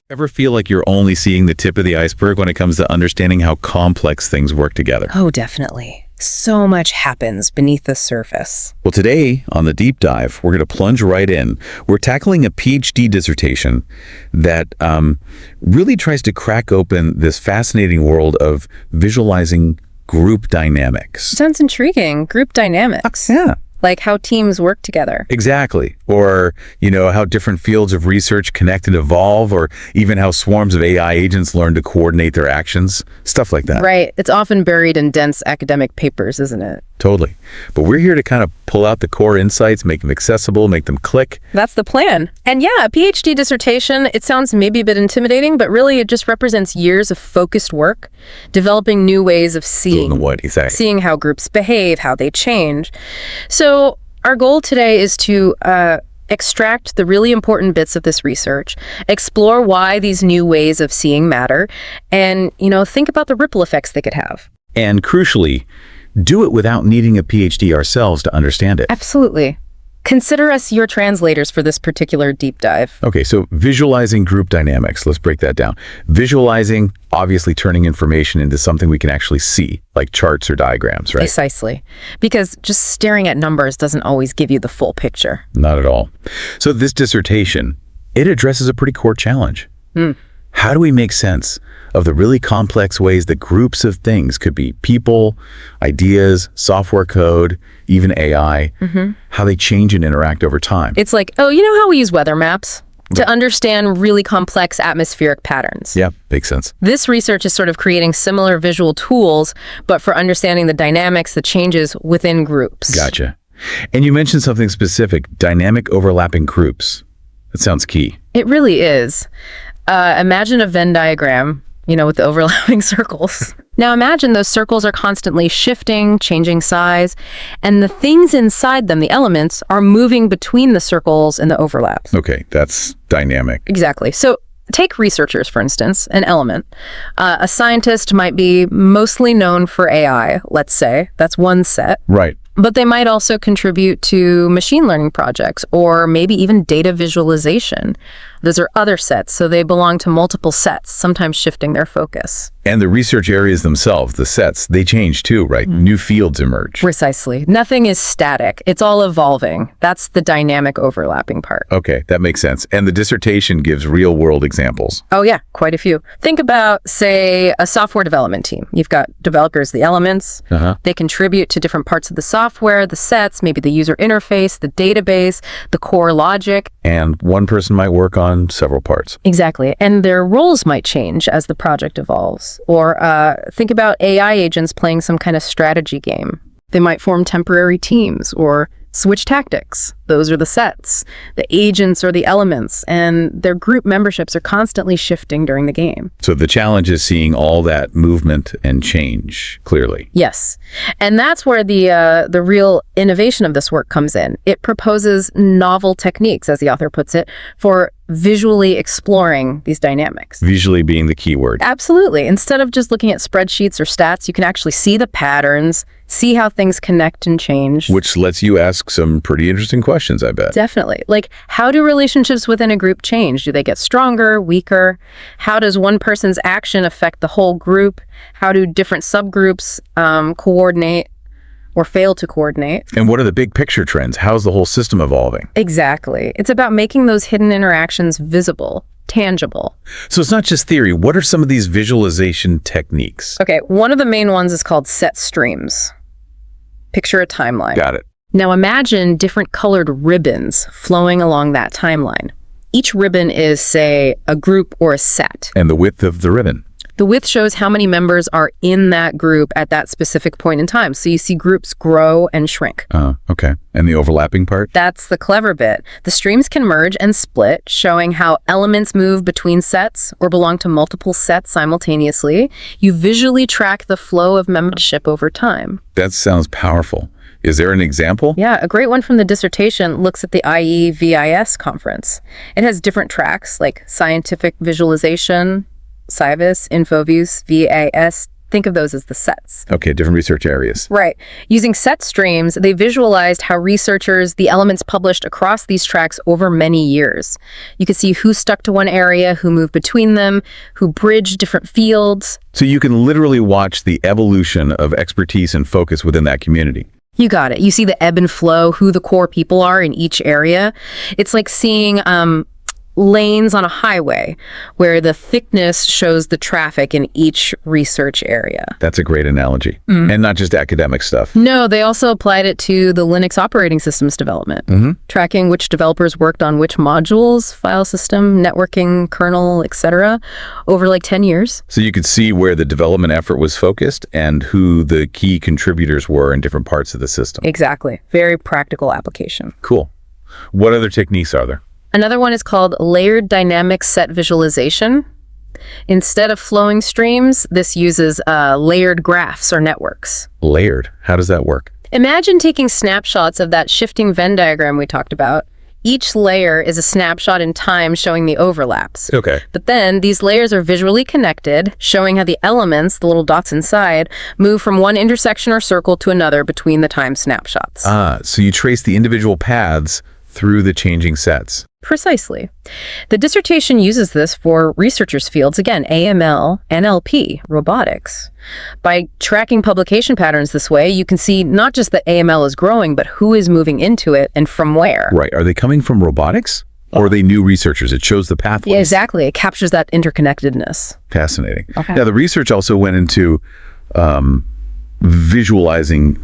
Ever feel like you're only seeing the tip of the iceberg when it comes to understanding how complex things work together? Oh, definitely. So much happens beneath the surface. Well, today on the deep dive, we're going to plunge right in. We're tackling a PhD dissertation that really tries to crack open this fascinating world of visualizing group dynamics. Sounds intriguing. Group dynamics. Yeah. Like how teams work together. Exactly. Or, how different fields of research connect and evolve, or even how swarms of AI agents learn to coordinate their actions, stuff like that. Right. It's often buried in dense academic papers, isn't it? Totally. But we're here to kind of pull out the core insights, make them accessible, make them click. That's the plan. And yeah, a PhD dissertation, it sounds maybe a bit intimidating, but really it just represents years of focused work, developing new ways of seeing What exactly? Seeing how groups behave, how they change. So our goal today is to extract the really important bits of this research, explore why these new ways of seeing matter, and, think about the ripple effects they could have. And crucially, do it without needing a PhD ourselves to understand it. Absolutely. Consider us your translators for this particular deep dive. Okay, so visualizing group dynamics. Let's break that down. Visualizing, obviously turning information into something we can actually see, like charts or diagrams, right? Precisely. Because just staring at numbers doesn't always give you the full picture. Not at all. So this dissertation, it addresses a pretty core challenge. How do we make sense of the really complex ways that groups of things, could be people, ideas, software code, even AI, how they change and interact over time? It's like, how we use weather maps to understand really complex atmospheric patterns. Yeah, makes sense. This research is sort of creating similar visual tools, but for understanding the dynamics, the changes within groups. Gotcha. And you mentioned something specific, dynamic overlapping groups. That sounds key. It really is. Imagine a Venn diagram, with the overlapping circles. Now imagine those circles are constantly shifting, changing size, and the things inside them, the elements, are moving between the circles and the overlaps. Okay, that's dynamic. Exactly. So take researchers, for instance, an element. A scientist might be mostly known for AI, let's say. That's one set. Right. But they might also contribute to machine learning projects or maybe even data visualization. Those are other sets, so they belong to multiple sets, sometimes shifting their focus. And the research areas themselves, the sets, they change too, right? New fields emerge. Precisely. Nothing is static. It's all evolving. That's the dynamic overlapping part. Okay, that makes sense. And the dissertation gives real-world examples. Oh yeah, quite a few. Think about, say, a software development team. You've got developers, the elements. They contribute to different parts of the software, the sets, maybe the user interface, the database, the core logic. And one person might work on several parts. Exactly. And their roles might change as the project evolves. Or think about AI agents playing some kind of strategy game. They might form temporary teams or switch tactics. Those are the sets. The agents are the elements, and their group memberships are constantly shifting during the game. So the challenge is seeing all that movement and change clearly. Yes. And that's where the real innovation of this work comes in. It proposes novel techniques, as the author puts it, for visually exploring these dynamics. Visually being the key word. Absolutely. Instead of just looking at spreadsheets or stats, you can actually see the patterns, see how things connect and change. Which lets you ask some pretty interesting questions, I bet. Definitely. Like, how do relationships within a group change? Do they get stronger, weaker? How does one person's action affect the whole group? How do different subgroups coordinate or fail to coordinate? And what are the big picture trends? How's the whole system evolving? Exactly. It's about making those hidden interactions visible, tangible. So it's not just theory. What are some of these visualization techniques? Okay, one of the main ones is called set streams. Picture a timeline. Got it. Now imagine different colored ribbons flowing along that timeline. Each ribbon is, say, a group or a set. And the width of the ribbon. The width shows how many members are in that group at that specific point in time. So you see groups grow and shrink. Okay. And the overlapping part? That's the clever bit. The streams can merge and split, showing how elements move between sets or belong to multiple sets simultaneously. You visually track the flow of membership over time. That sounds powerful. Is there an example? Yeah, a great one from the dissertation looks at the IEVIS conference. It has different tracks like scientific visualization, SciVis, InfoViews, VAS, Think of those as the sets. Okay, different research areas. Right. Using set streams, they visualized how the elements published across these tracks over many years. You could see who stuck to one area, who moved between them, who bridged different fields. So you can literally watch the evolution of expertise and focus within that community. You got it. You see the ebb and flow, who the core people are in each area. It's like seeing lanes on a highway where the thickness shows the traffic in each research area. That's a great analogy. And not just academic stuff. No, they also applied it to the Linux operating systems development, tracking which developers worked on which modules, file system, networking, kernel, etc., over like 10 years. So you could see where the development effort was focused and who the key contributors were in different parts of the system. Exactly. Very practical application. Cool. What other techniques are there? Another one is called layered dynamic set visualization. Instead of flowing streams, this uses layered graphs or networks. Layered. How does that work? Imagine taking snapshots of that shifting Venn diagram we talked about. Each layer is a snapshot in time showing the overlaps. Okay. But then these layers are visually connected, showing how the elements, the little dots inside, move from one intersection or circle to another between the time snapshots. So you trace the individual paths through the changing sets. Precisely. The dissertation uses this for researchers' fields, again, AML, NLP, robotics. By tracking publication patterns this way, you can see not just that AML is growing, but who is moving into it and from where. Right. Are they coming from robotics? Or are they new researchers? It shows the pathways. Yeah, exactly. It captures that interconnectedness. Fascinating. Okay. Now, the research also went into visualizing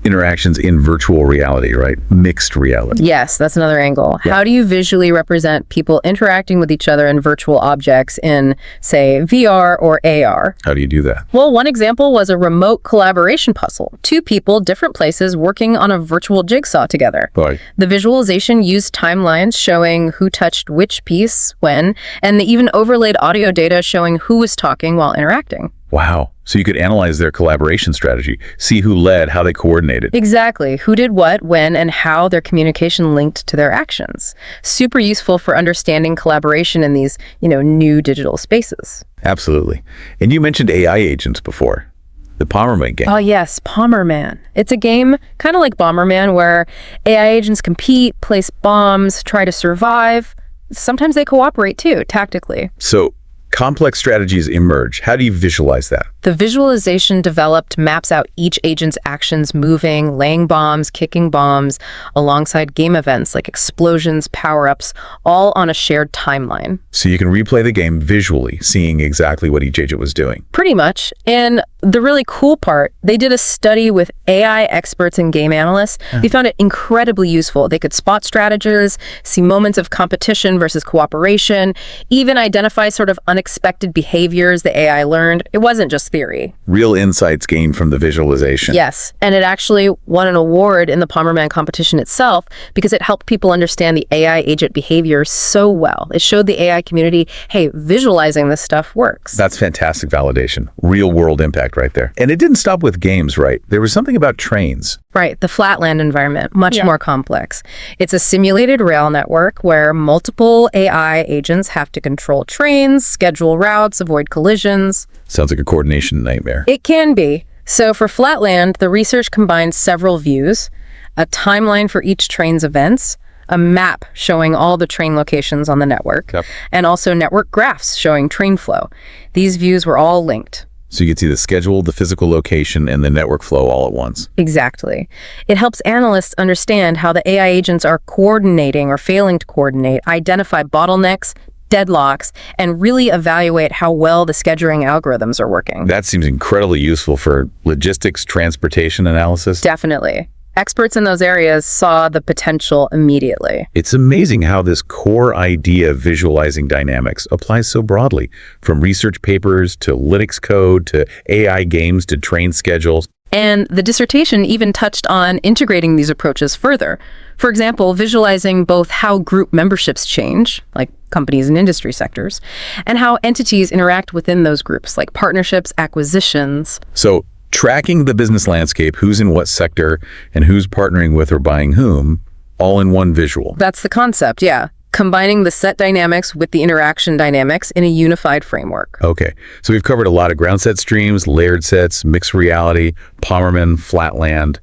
interactions in virtual reality, right? Mixed reality. Yes, that's another angle. Yeah. How do you visually represent people interacting with each other in virtual objects in, say, VR or AR? How do you do that? Well, one example was a remote collaboration puzzle. Two people, different places, working on a virtual jigsaw together. Right. The visualization used timelines showing who touched which piece when, and they even overlaid audio data showing who was talking while interacting. Wow. So you could analyze their collaboration strategy, see who led, how they coordinated. Exactly. Who did what, when, and how their communication linked to their actions. Super useful for understanding collaboration in these, new digital spaces. Absolutely. And you mentioned AI agents before. The Pommerman game. Oh, yes, Pommerman. It's a game kind of like Bomberman where AI agents compete, place bombs, try to survive. Sometimes they cooperate too, tactically. So complex strategies emerge. How do you visualize that? The visualization developed maps out each agent's actions moving, laying bombs, kicking bombs, alongside game events like explosions, power-ups, all on a shared timeline. So you can replay the game visually, seeing exactly what each agent was doing. Pretty much. And the really cool part, they did a study with AI experts and game analysts. They found it incredibly useful. They could spot strategies, see moments of competition versus cooperation, even identify sort of unexpected behaviors the AI learned. It wasn't just theory. Real insights gained from the visualization. Yes, and it actually won an award in the Pommerman competition itself because it helped people understand the AI agent behavior so well. It showed the AI community, hey, visualizing this stuff works. That's fantastic validation. Real world impact right there. And it didn't stop with games, right? There was something about trains. Right, the flatland environment, much more complex. It's a simulated rail network where multiple AI agents have to control trains, schedule routes, avoid collisions. Sounds like a coordination nightmare. It can be. So for flatland, the research combines several views, a timeline for each train's events, a map showing all the train locations on the network, and also network graphs showing train flow. These views were all linked. So you could see the schedule, the physical location, and the network flow all at once. Exactly. It helps analysts understand how the AI agents are coordinating or failing to coordinate, identify bottlenecks, deadlocks, and really evaluate how well the scheduling algorithms are working. That seems incredibly useful for logistics, transportation analysis. Definitely. Experts in those areas saw the potential immediately. It's amazing how this core idea of visualizing dynamics applies so broadly, from research papers to Linux code to AI games to train schedules. And the dissertation even touched on integrating these approaches further. For example, visualizing both how group memberships change, like companies and industry sectors, and how entities interact within those groups, like partnerships, acquisitions. So tracking the business landscape, who's in what sector, and who's partnering with or buying whom, all in one visual. That's the concept, yeah. combining the set dynamics with the interaction dynamics in a unified framework. Okay, so we've covered a lot of ground set streams, layered sets, mixed reality, Pomerman, flatland.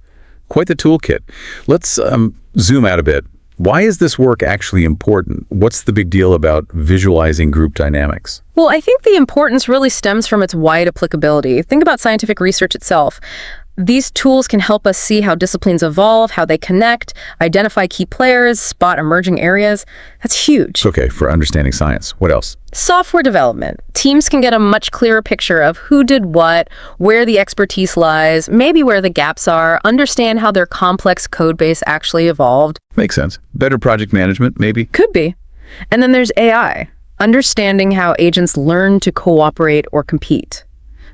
Quite the toolkit. Let's zoom out a bit. Why is this work actually important? What's the big deal about visualizing group dynamics? Well, I think the importance really stems from its wide applicability. Think about scientific research itself. These tools can help us see how disciplines evolve, how they connect, identify key players, spot emerging areas. That's huge. Okay, for understanding science. What else? Software development. Teams can get a much clearer picture of who did what, where the expertise lies, maybe where the gaps are, understand how their complex code base actually evolved. Makes sense. Better project management, maybe? Could be. And then there's AI. Understanding how agents learn to cooperate or compete.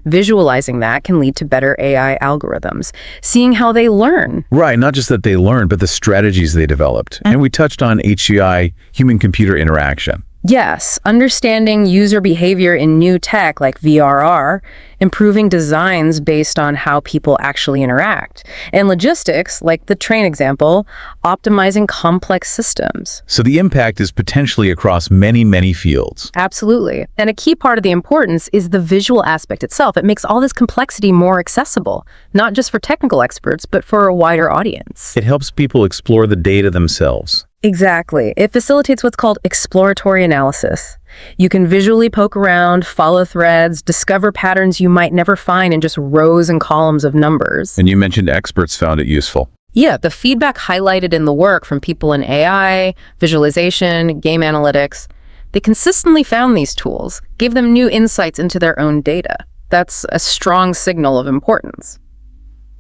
Visualizing that can lead to better AI algorithms, seeing how they learn. Right, not just that they learned, but the strategies they developed. And we touched on HCI, human-computer interaction. Yes, understanding user behavior in new tech like VRR, improving designs based on how people actually interact, and logistics, like the train example, optimizing complex systems. So the impact is potentially across many, many fields. Absolutely. And a key part of the importance is the visual aspect itself. It makes all this complexity more accessible, not just for technical experts, but for a wider audience. It helps people explore the data themselves. Exactly. It facilitates what's called exploratory analysis. You can visually poke around, follow threads, discover patterns you might never find in just rows and columns of numbers. And you mentioned experts found it useful. Yeah, the feedback highlighted in the work from people in AI, visualization, game analytics, they consistently found these tools, gave them new insights into their own data. That's a strong signal of importance.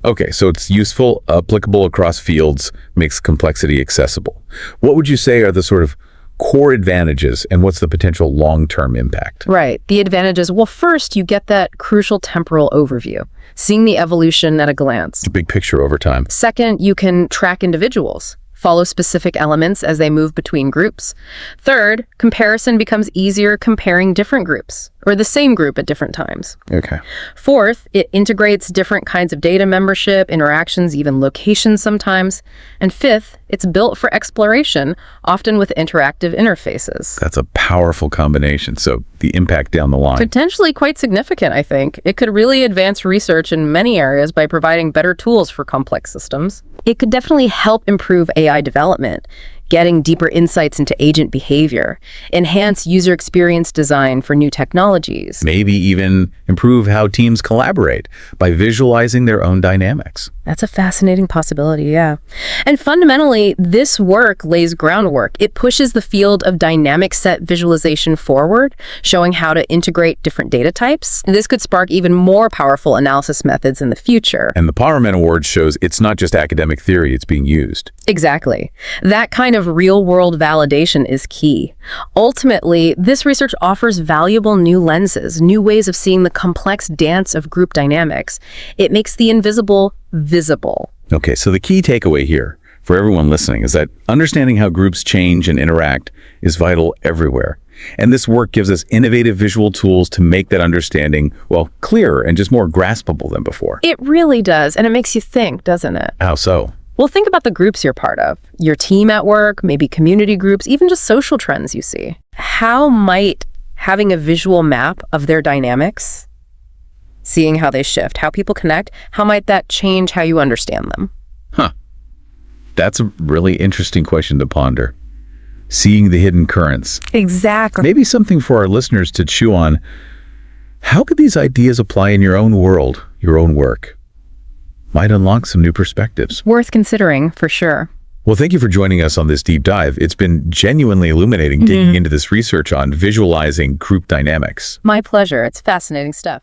Okay, so it's useful, applicable across fields, makes complexity accessible. What would you say are the sort of core advantages and what's the potential long-term impact? Right. The advantages, well, first, you get that crucial temporal overview, seeing the evolution at a glance. A big picture over time. Second, you can track individuals, follow specific elements as they move between groups. Third, comparison becomes easier comparing different groups, or the same group at different times. Okay. Fourth, it integrates different kinds of data membership, interactions, even locations sometimes. And fifth, it's built for exploration, often with interactive interfaces. That's a powerful combination. So the impact down the line. Potentially quite significant, I think. It could really advance research in many areas by providing better tools for complex systems. It could definitely help improve AI development, getting deeper insights into agent behavior, enhance user experience design for new technologies. Maybe even improve how teams collaborate by visualizing their own dynamics. That's a fascinating possibility, yeah. And fundamentally, this work lays groundwork. It pushes the field of dynamic set visualization forward, showing how to integrate different data types. This could spark even more powerful analysis methods in the future. And the Pomerman Award shows it's not just academic theory, it's being used. Exactly. That kind of real-world validation is key. Ultimately, this research offers valuable new lenses, new ways of seeing the complex dance of group dynamics. It makes the invisible visible. Okay, so the key takeaway here for everyone listening is that understanding how groups change and interact is vital everywhere. And this work gives us innovative visual tools to make that understanding, well, clearer and just more graspable than before. It really does, and it makes you think, doesn't it? How so? Well, think about the groups you're part of, your team at work, maybe community groups, even just social trends you see. How might having a visual map of their dynamics, seeing how they shift, how people connect, how might that change how you understand them? That's a really interesting question to ponder. Seeing the hidden currents. Exactly. Maybe something for our listeners to chew on. How could these ideas apply in your own world, your own work? Might unlock some new perspectives. Worth considering, for sure. Well, thank you for joining us on this deep dive. It's been genuinely illuminating digging into this research on visualizing group dynamics. My pleasure. It's fascinating stuff.